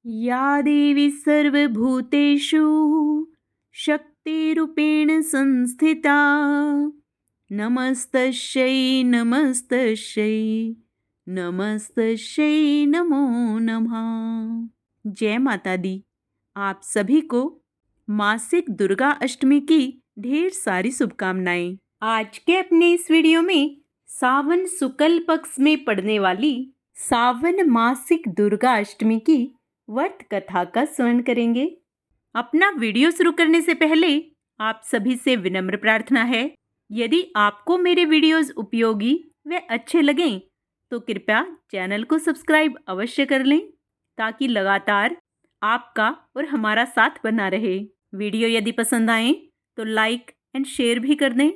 या देवी सर्वभूतेषु शक्तिरूपेण संस्थिता नमस्तस्यै नमस्तस्यै नमस्तस्यै नमो नमः। जय माता दी। आप सभी को मासिक दुर्गा अष्टमी की ढेर सारी शुभकामनाएं। आज के अपने इस वीडियो में सावन शुक्ल पक्ष में पड़ने वाली सावन मासिक दुर्गा अष्टमी की व्रत कथा का श्रवण करेंगे। अपना वीडियो शुरू करने से पहले आप सभी से विनम्र प्रार्थना है, यदि आपको मेरे वीडियोस उपयोगी व अच्छे लगें तो कृपया चैनल को सब्सक्राइब अवश्य कर लें, ताकि लगातार आपका और हमारा साथ बना रहे। वीडियो यदि पसंद आए तो लाइक एंड शेयर भी कर दें।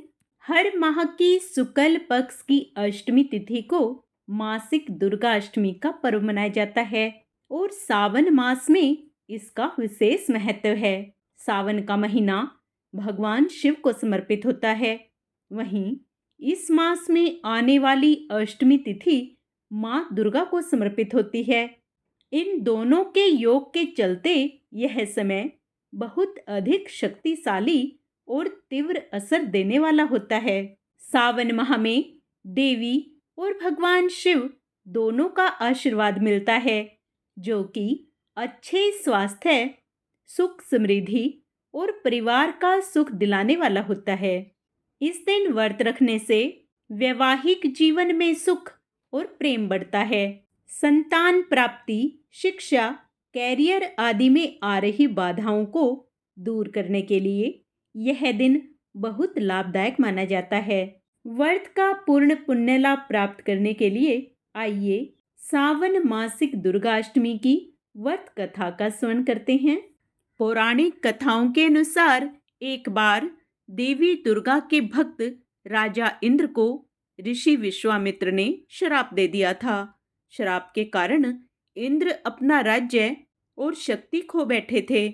हर माह की शुक्ल पक्ष की अष्टमी तिथि को मासिक दुर्गा अष्टमी का पर्व मनाया जाता है और सावन मास में इसका विशेष महत्व है। सावन का महीना भगवान शिव को समर्पित होता है। वहीं इस मास में आने वाली अष्टमी तिथि माँ दुर्गा को समर्पित होती है। इन दोनों के योग के चलते यह समय बहुत अधिक शक्तिशाली और तीव्र असर देने वाला होता है। सावन माह में देवी और भगवान शिव दोनों का आशीर्वाद मिलता है, जो कि अच्छे स्वास्थ्य, सुख समृद्धि और परिवार का सुख दिलाने वाला होता है। इस दिन व्रत रखने से वैवाहिक जीवन में सुख और प्रेम बढ़ता है। संतान प्राप्ति, शिक्षा, कैरियर आदि में आ रही बाधाओं को दूर करने के लिए यह दिन बहुत लाभदायक माना जाता है। व्रत का पूर्ण पुण्य लाभ प्राप्त करने के लिए आइए सावन मासिक दुर्गा अष्टमी की व्रत कथा का श्रवण करते हैं। पौराणिक कथाओं के अनुसार एक बार देवी दुर्गा के भक्त राजा इंद्र को ऋषि विश्वामित्र ने श्राप दे दिया था। श्राप के कारण इंद्र अपना राज्य और शक्ति खो बैठे थे।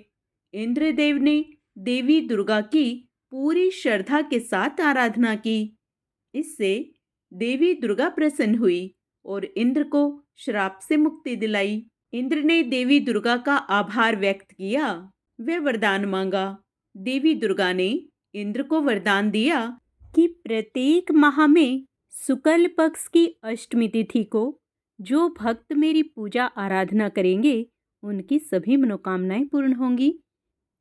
इंद्रदेव ने देवी दुर्गा की पूरी श्रद्धा के साथ आराधना की। इससे देवी दुर्गा प्रसन्न हुई और इंद्र को श्राप से मुक्ति दिलाई। इंद्र ने देवी दुर्गा का आभार व्यक्त किया व वरदान मांगा। देवी दुर्गा ने इंद्र को वरदान दिया कि प्रत्येक माह में शुक्ल पक्ष की अष्टमी तिथि को जो भक्त मेरी पूजा आराधना करेंगे उनकी सभी मनोकामनाएं पूर्ण होंगी,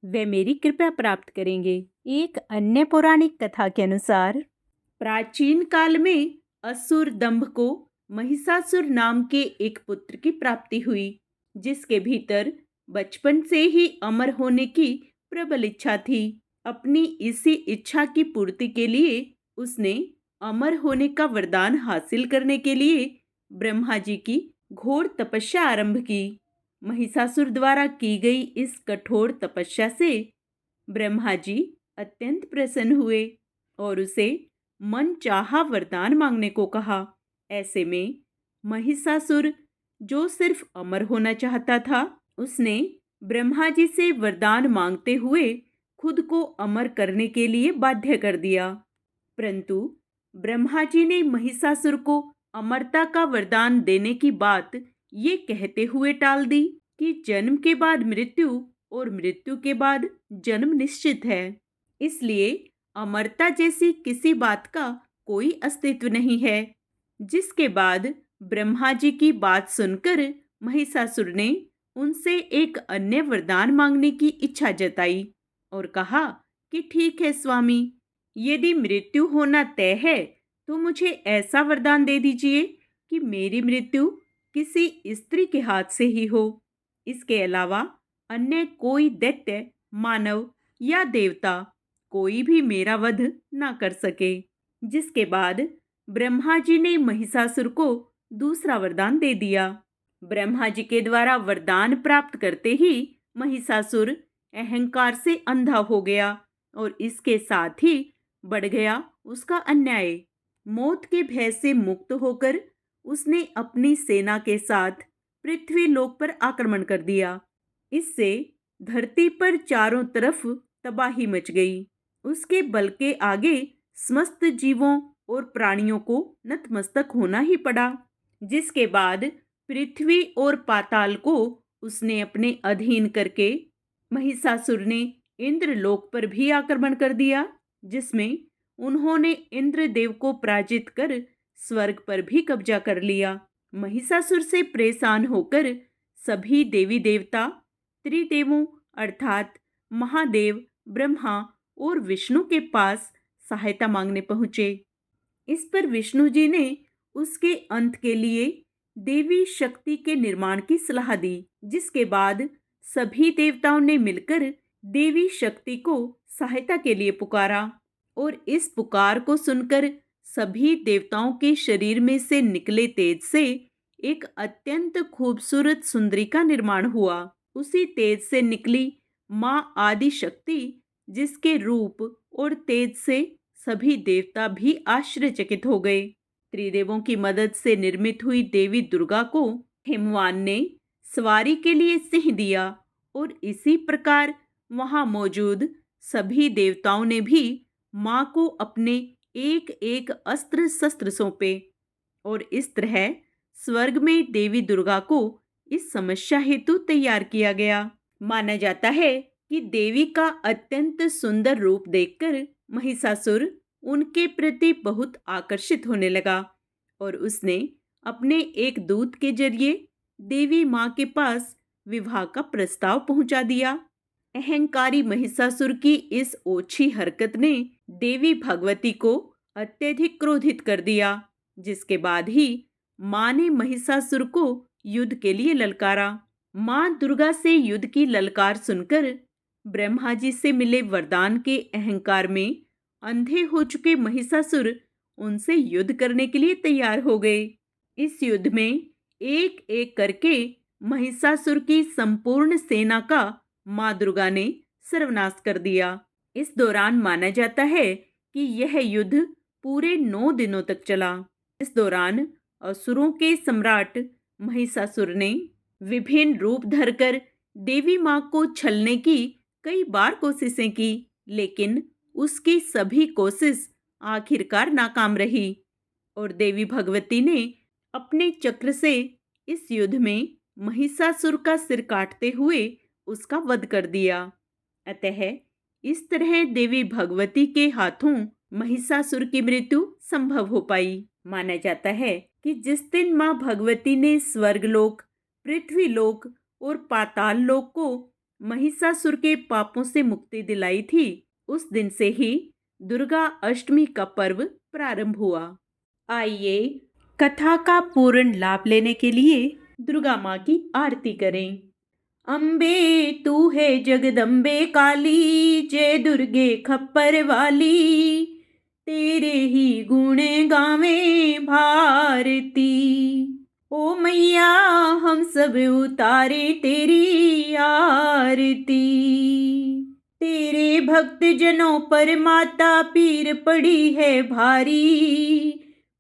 वे मेरी कृपा प्राप्त करेंगे। एक अन्य पौराणिक कथा के अनुसार प्राचीन काल में असुर दंभ को महिषासुर नाम के एक पुत्र की प्राप्ति हुई, जिसके भीतर बचपन से ही अमर होने की प्रबल इच्छा थी। अपनी इसी इच्छा की पूर्ति के लिए उसने अमर होने का वरदान हासिल करने के लिए ब्रह्मा जी की घोर तपस्या आरंभ की। महिषासुर द्वारा की गई इस कठोर तपस्या से ब्रह्मा जी अत्यंत प्रसन्न हुए और उसे मन चाहा वरदान मांगने को कहा। ऐसे में महिषासुर, जो सिर्फ अमर होना चाहता था, उसने ब्रह्मा जी से वरदान मांगते हुए खुद को अमर करने के लिए बाध्य कर दिया। परंतु ब्रह्मा जी ने महिषासुर को अमरता का वरदान देने की बात ये कहते हुए टाल दी कि जन्म के बाद मृत्यु और मृत्यु के बाद जन्म निश्चित है, इसलिए अमरता जैसी किसी बात का कोई अस्तित्व नहीं है। जिसके बाद ब्रह्मा जी की बात सुनकर महिषासुर ने उनसे एक अन्य वरदान मांगने की इच्छा जताई और कहा कि ठीक है स्वामी, यदि मृत्यु होना तय है तो मुझे ऐसा वरदान दे दीजिए कि मेरी मृत्यु किसी स्त्री के हाथ से ही हो। इसके अलावा अन्य कोई दैत्य, मानव या देवता कोई भी मेरा वध ना कर सके। जिसके बाद ब्रह्मा जी ने महिषासुर को दूसरा वरदान दे दिया। ब्रह्मा जी के द्वारा वरदान प्राप्त करते ही महिषासुर अहंकार से अंधा हो गया और इसके साथ ही बढ़ गया उसका अन्याय। मौत के भय से मुक्त होकर उसने अपनी सेना के साथ पृथ्वी लोक पर आक्रमण कर दिया। इससे धरती पर चारों तरफ तबाही मच गई। उसके बल के आगे समस्त जीवों और प्राणियों को नतमस्तक होना ही पड़ा। जिसके बाद पृथ्वी और पाताल को उसने अपने अधीन करके महिषासुर ने इंद्रलोक पर भी आक्रमण कर दिया, जिसमें उन्होंने इंद्रदेव को पराजित कर स्वर्ग पर भी कब्जा कर लिया। महिषासुर से परेशान होकर सभी देवी देवता त्रिदेवों अर्थात महादेव, ब्रह्मा और विष्णु के पास सहायता मांगने पहुंचे। इस पर विष्णु जी ने उसके अंत के लिए देवी शक्ति के निर्माण की सलाह दी, जिसके बाद सभी देवताओं ने मिलकर देवी शक्ति को सहायता के लिए पुकारा और इस पुकार को सुनकर सभी देवताओं के शरीर में से निकले तेज से एक अत्यंत खूबसूरत सुंदरी का निर्माण हुआ। उसी तेज से निकली माँ आदि शक्ति, जिसके रूप और तेज से सभी देवता भी आश्चर्यचकित हो गए। त्रिदेवों की मदद से निर्मित हुई देवी दुर्गा को हिमवान ने सवारी के लिए सिंह दिया और इसी प्रकार वहां मौजूद सभी देवताओं ने भी मां को अपने एक एक अस्त्र शस्त्र सौंपे और इस तरह स्वर्ग में देवी दुर्गा को इस समस्या हेतु तैयार किया गया। माना जाता है कि देवी का अत्यंत सुंदर रूप देखकर महिषासुर उनके प्रति बहुत आकर्षित होने लगा और उसने अपने एक दूत के जरिए देवी मां के पास विवाह का प्रस्ताव पहुंचा दिया। अहंकारी महिषासुर की इस ओछी हरकत ने देवी भगवती को अत्यधिक क्रोधित कर दिया, जिसके बाद ही मां ने महिषासुर को युद्ध के लिए ललकारा। मां दुर्गा से युद्ध की ललकार सुनकर ब्रह्मा जी से मिले वरदान के अहंकार में अंधे हो चुके महिषासुर उनसे युद्ध करने के लिए तैयार हो गए। इस युद्ध में एक एक करके महिषासुर की संपूर्ण सेना का मां दुर्गा ने सर्वनाश कर दिया। इस दौरान माना जाता है कि यह युद्ध पूरे 9 दिनों तक चला। इस दौरान असुरों के सम्राट महिषासुर ने विभिन्न रूप धरकर देवी मां को छलने की कई बार कोशिशें की, लेकिन उसकी सभी कोशिश आखिरकार नाकाम रही और देवी भगवती ने अपने चक्र से इस युद्ध में महिषासुर का सिर काटते हुए उसका वध कर दिया। अतः इस तरह देवी भगवती के हाथों महिषासुर की मृत्यु संभव हो पाई। माना जाता है कि जिस दिन मां भगवती ने स्वर्गलोक, पृथ्वीलोक और पाताल लोक को महिषासुर के पापों से मुक्ति दिलाई थी, उस दिन से ही दुर्गा अष्टमी का पर्व प्रारंभ हुआ। आइए कथा का पूर्ण लाभ लेने के लिए दुर्गा माँ की आरती करें। अम्बे तू है जगदम्बे काली, जय दुर्गे खप्पर वाली, तेरे ही गुण गावे भारती। ओ मैया हम सब उतारे तेरी आरती, तेरे भक्त जनों पर माता पीर पड़ी है भारी,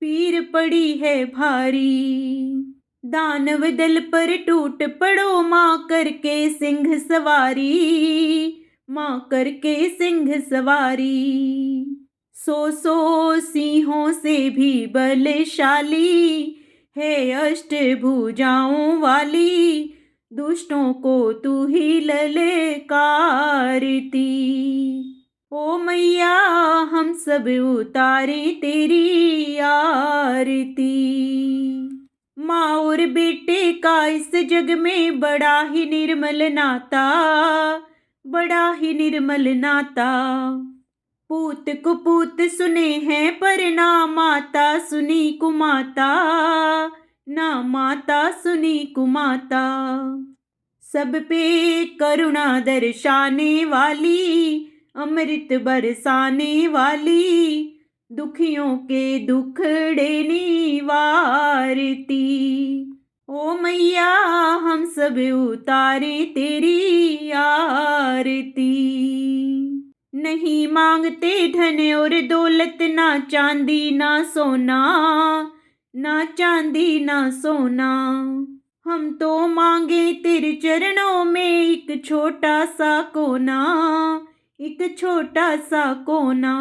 पीर पड़ी है भारी। दानव दल पर टूट पड़ो माँ करके सिंह सवारी, माँ करके सिंह सवारी। 100 सिंहों से भी बलशाली है अष्टभुजाओं वाली, दुष्टों को तू ही ललकारती। ओ मैया हम सब उतारे तेरी आरती। माँ और बेटे का इस जग में बड़ा ही निर्मल नाता, बड़ा ही निर्मल नाता। पूत कुपूत सुने हैं पर ना माता सुनी कुमाता, ना माता सुनी कुमाता। सब पे करुणा दर्शाने वाली, अमृत बरसाने वाली, दुखियों के दुखड़े निवारती। ओ मैया हम सब उतारे तेरी आरती। नहीं मांगते धन और दौलत, ना चांदी ना सोना, ना चांदी ना सोना। हम तो मांगे तेरे चरणों में एक छोटा सा कोना, एक छोटा सा कोना।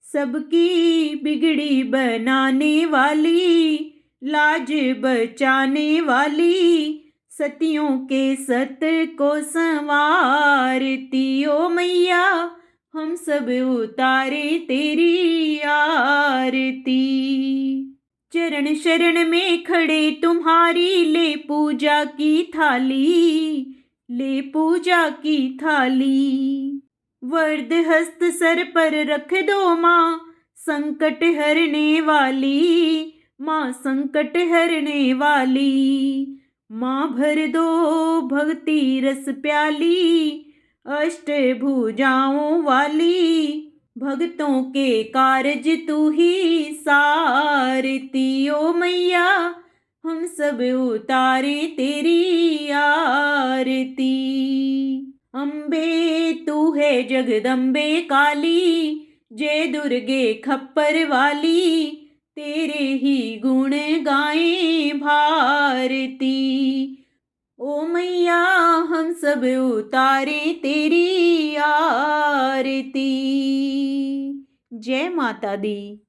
सबकी बिगड़ी बनाने वाली, लाज बचाने वाली, सतियों के सत को संवारती ओ मैया, हम सब उतारे तेरी आरती। चरण शरण में खड़े तुम्हारी, ले पूजा की थाली, ले पूजा की थाली। वरद हस्त सर पर रख दो माँ, संकट हरने वाली, माँ संकट हरने वाली। माँ भर दो भक्ति रस प्याली, अष्ट भुजाओं वाली। भक्तों के कारज तू ही सारती ओ मैया, हम सब उतारे तेरी आरती। अम्बे तू है जगदम्बे काली, जय दुर्गे खप्पर वाली। तेरे ही गुण गाएं भारती, ओ मैया हम सब उतारे तेरी आरती। जय माता दी।